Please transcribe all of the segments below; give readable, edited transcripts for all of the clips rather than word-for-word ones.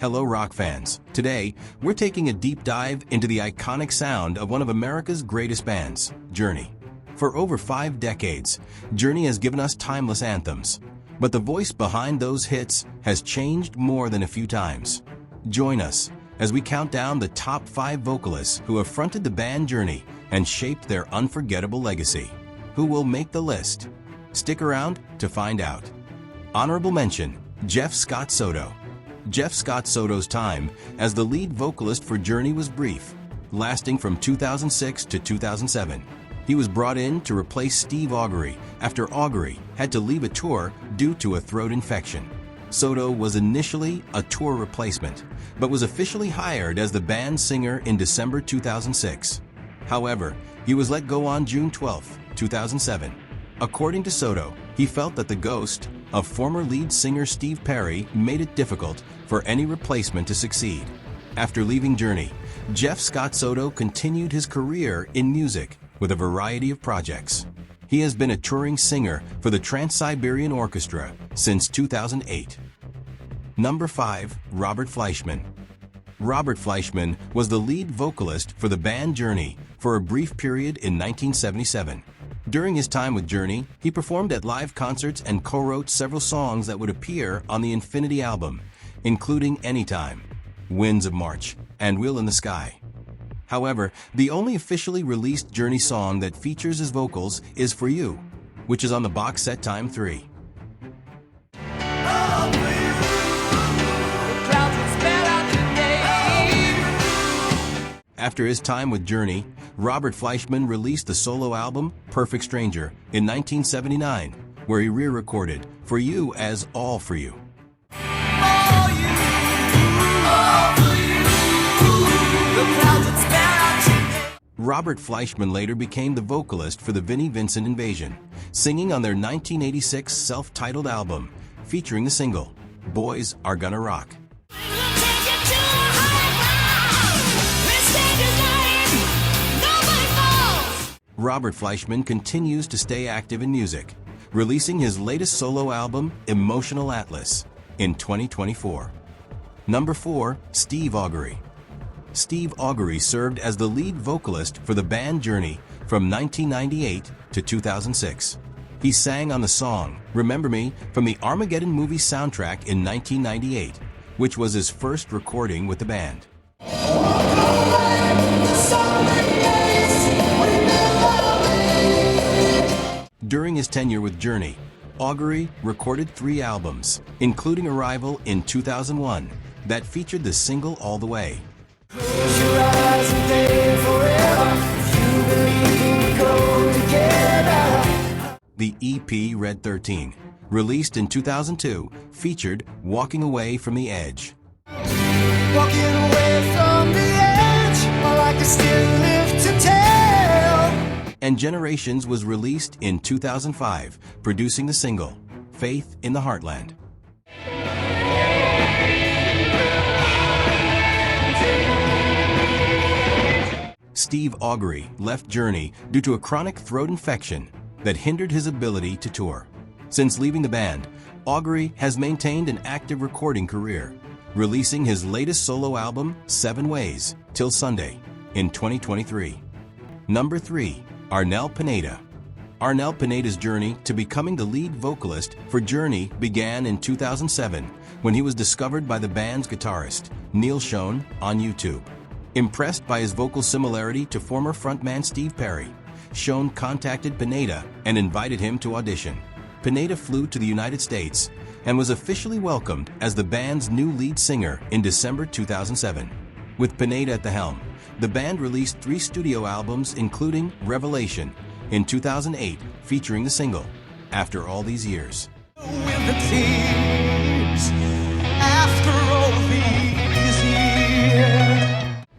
Hello rock fans. Today, we're taking a deep dive into the iconic sound of one of America's greatest bands, Journey. For over 5 decades, Journey has given us timeless anthems. But the voice behind those hits has changed more than a few times. Join us as we count down the top 5 vocalists who have fronted the band Journey and shaped their unforgettable legacy. Who will make the list? Stick around to find out. Honorable mention, Jeff Scott Soto. Jeff Scott Soto's time as the lead vocalist for Journey was brief, lasting from 2006 to 2007. He was brought in to replace Steve Augury after Augury had to leave a tour due to a throat infection. Soto was initially a tour replacement, but was officially hired as the band's singer in December 2006. However, he was let go on June 12, 2007. According to Soto, he felt that the ghost of former lead singer Steve Perry made it difficult for any replacement to succeed. After leaving Journey, Jeff Scott Soto continued his career in music with a variety of projects. He has been a touring singer for the Trans-Siberian Orchestra since 2008. Number 5. Robert Fleischman. Robert Fleischman was the lead vocalist for the band Journey for a brief period in 1977. During his time with Journey, he performed at live concerts and co-wrote several songs that would appear on the Infinity album, including Anytime, Winds of March, and Wheel in the Sky. However, the only officially released Journey song that features his vocals is For You, which is on the box set Time 3. After his time with Journey, Robert Fleischman released the solo album Perfect Stranger in 1979, where he re-recorded For You as All For You. Robert Fleischman later became the vocalist for the Vinnie Vincent Invasion, singing on their 1986 self-titled album, featuring the single, Boys Are Gonna Rock. Robert Fleischman continues to stay active in music, releasing his latest solo album, Emotional Atlas, in 2024. Number 4. Steve Augury. Steve Augury served as the lead vocalist for the band Journey from 1998 to 2006. He sang on the song Remember Me from the Armageddon movie soundtrack in 1998, which was his first recording with the band. During his tenure with Journey, Augury recorded 3 albums, including Arrival in 2001, that featured the single All the Way. The EP Red 13, released in 2002, featured Walking Away from the Edge. Walking away from the edge, while I can still live to tell. And Generations was released in 2005, producing the single Faith in the Heartland. Steve Augury left Journey due to a chronic throat infection that hindered his ability to tour. Since leaving the band, Augury has maintained an active recording career, releasing his latest solo album, 7 Ways, Till Sunday, in 2023. Number 3. Arnel Pineda. Arnel Pineda's journey to becoming the lead vocalist for Journey began in 2007 when he was discovered by the band's guitarist, Neil Schon, on YouTube. Impressed by his vocal similarity to former frontman Steve Perry, Schon contacted Pineda and invited him to audition. Pineda flew to the United States and was officially welcomed as the band's new lead singer in December 2007. With Pineda at the helm, the band released 3 studio albums including Revelation in 2008, featuring the single After All These Years.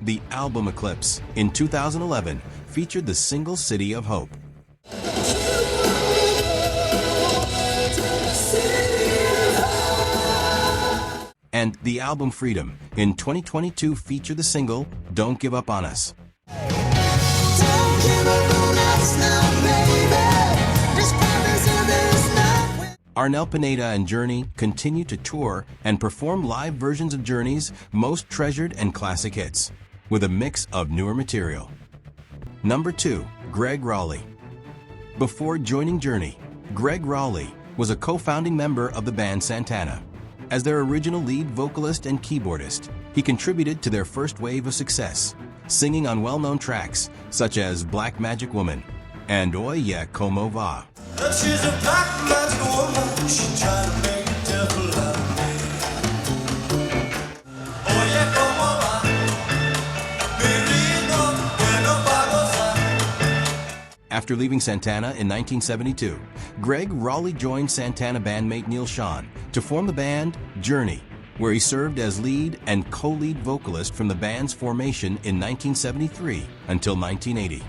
The album Eclipse in 2011 featured the single City of Hope. And the album Freedom in 2022 featured the single Don't Give Up on Us. Arnel Pineda and Journey continue to tour and perform live versions of Journey's most treasured and classic hits, with a mix of newer material. Number 2. Gregg Rolie. Before joining Journey, Gregg Rolie was a co-founding member of the band Santana. As their original lead vocalist and keyboardist, he contributed to their first wave of success, singing on well-known tracks such as Black Magic Woman and Oye Como Va. She's a black magic woman, she tried to make a devil out of me. Oye como va, mi ritmo, bueno pa gozar. After leaving Santana in 1972, Gregg Rolie joined Santana bandmate Neil Schon to form the band Journey, where he served as lead and co-lead vocalist from the band's formation in 1973 until 1980.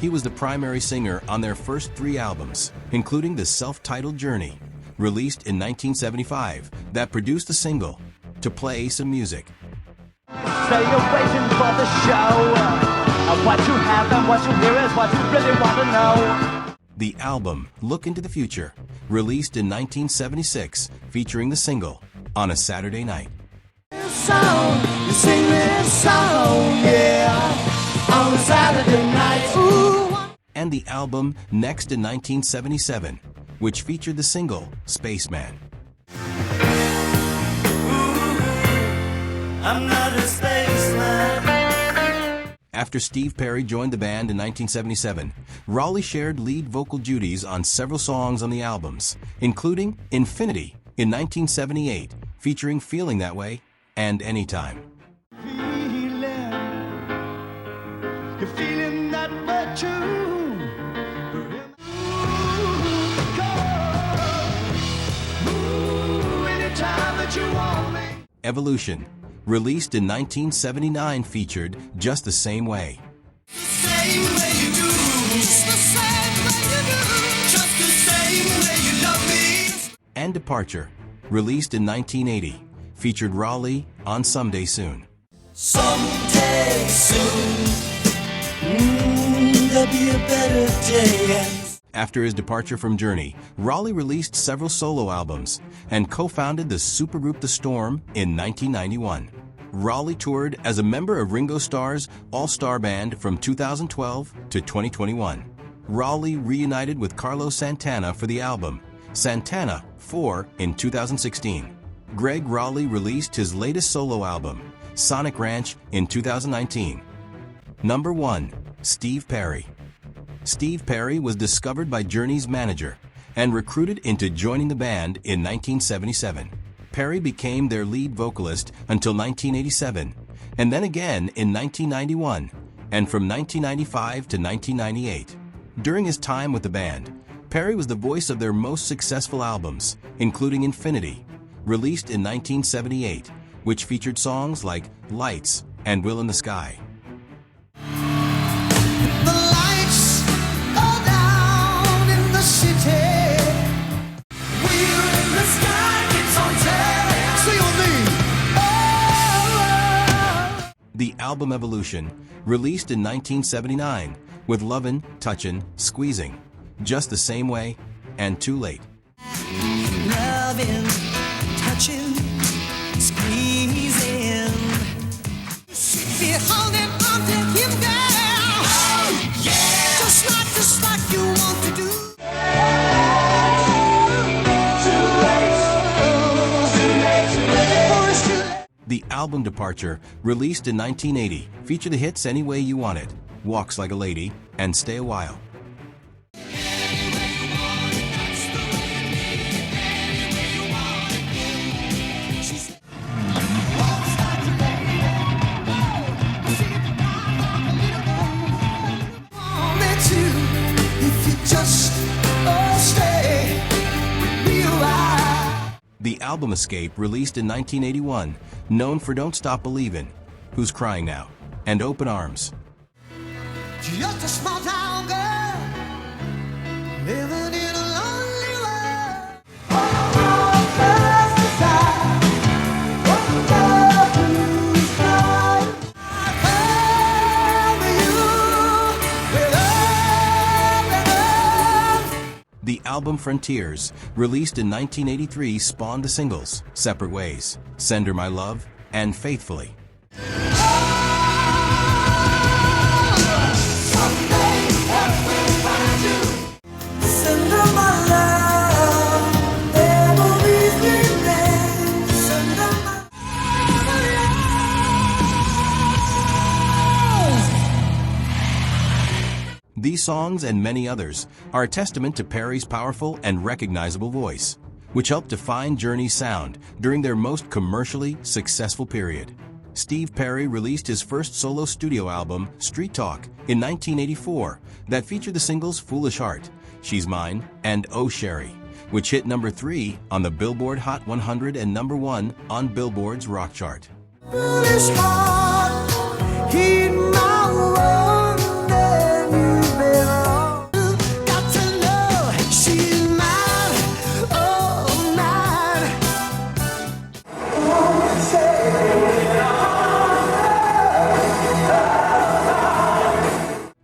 He was the primary singer on their first 3 albums, including the self-titled Journey, released in 1975, that produced the single, To Play Some Music. Say you're waiting for the show. What you have and what you hear is what you really want to know. The album, Look Into the Future, released in 1976, featuring the single, On a Saturday Night. You sing this song, yeah, on a Saturday night. Ooh. And the album Next in 1977, which featured the single, Spaceman. I'm not a spaceman. After Steve Perry joined the band in 1977, Rolie shared lead vocal duties on several songs on the albums, including Infinity in 1978, featuring Feeling That Way and Anytime. You're feeling that way too. Anytime that you want me. Evolution, released in 1979, featured Just the Same Way. Same way you do. Just the same way you do. Just the same way you love me. And Departure, released in 1980, featured Rolie on Someday Soon. Someday soon. There'll be a better day. After his departure from Journey, Rolie released several solo albums and co-founded the supergroup The Storm in 1991. Rolie toured as a member of Ringo Starr's All-Star Band from 2012 to 2021. Rolie reunited with Carlos Santana for the album Santana 4 in 2016. Gregg Rolie released his latest solo album, Sonic Ranch, in 2019. Number 1. Steve Perry. Steve Perry was discovered by Journey's manager and recruited into joining the band in 1977. Perry became their lead vocalist until 1987, and then again in 1991, and from 1995 to 1998. During his time with the band, Perry was the voice of their most successful albums, including Infinity, released in 1978, which featured songs like Lights and Will in the Sky. The album Evolution, released in 1979, with Lovin', Touchin', Squeezing, Just the Same Way, and Too Late. Loving, touching, squeezing. Be holding on to him, girl. Oh, yeah. Just like you want to do. The album Departure, released in 1980, featured the hits Any Way You Want It, Walks Like a Lady, and Stay a While. The album Escape, released in 1981, known for Don't Stop Believin', Who's Crying Now, and Open Arms. Just a small town girl living in a lonely world. The album Frontiers, released in 1983, spawned the singles Separate Ways, Send Her My Love, and Faithfully. These songs and many others are a testament to Perry's powerful and recognizable voice, which helped define Journey's sound during their most commercially successful period. Steve Perry released his first solo studio album, Street Talk, in 1984 that featured the singles Foolish Heart, She's Mine, and Oh Sherry, which hit number 3 on the Billboard Hot 100 and number 1 on Billboard's Rock Chart. Foolish heart, heed my warning, you belong. Got to know she's mine, oh mine.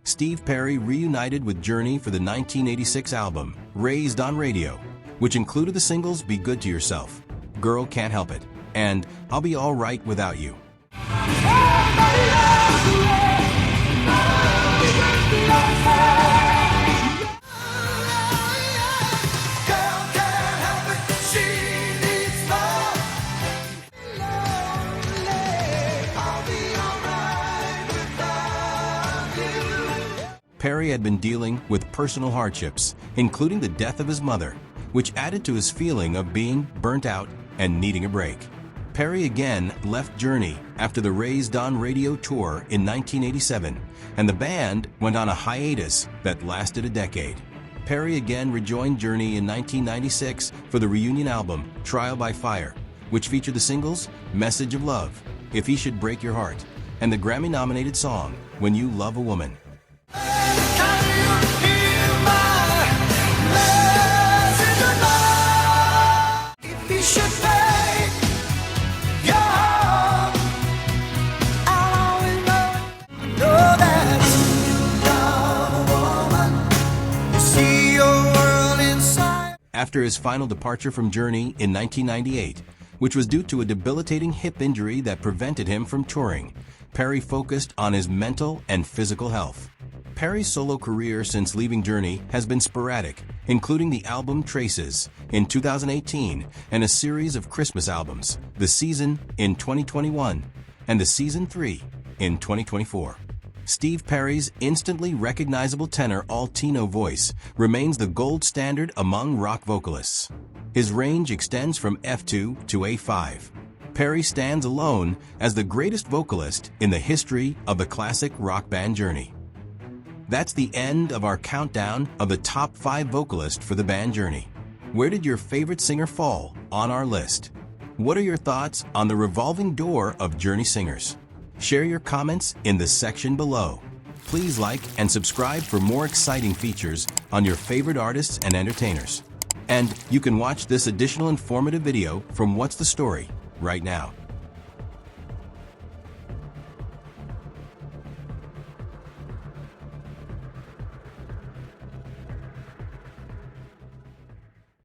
Steve Perry reunited with Journey for the 1986 album, Raised on Radio, which included the singles Be Good to Yourself, Girl Can't Help It, and I'll Be All Right Without You. Perry had been dealing with personal hardships, including the death of his mother, which added to his feeling of being burnt out and needing a break. Perry again left Journey after the Raised on Radio tour in 1987, and the band went on a hiatus that lasted a decade. Perry again rejoined Journey in 1996 for the reunion album, Trial by Fire, which featured the singles Message of Love, If He Should Break Your Heart, and the Grammy-nominated song When You Love a Woman. After his final departure from Journey in 1998, which was due to a debilitating hip injury that prevented him from touring, Perry focused on his mental and physical health. Perry's solo career since leaving Journey has been sporadic, including the album Traces in 2018 and a series of Christmas albums, The Season in 2021 and The Season 3 in 2024. Steve Perry's instantly recognizable tenor altino voice remains the gold standard among rock vocalists. His range extends from F2 to A5. Perry stands alone as the greatest vocalist in the history of the classic rock band Journey. That's the end of our countdown of the top 5 vocalists for the band Journey. Where did your favorite singer fall on our list? What are your thoughts on the revolving door of Journey singers? Share your comments in the section below. Please like and subscribe for more exciting features on your favorite artists and entertainers. And you can watch this additional informative video from What's the Story right now.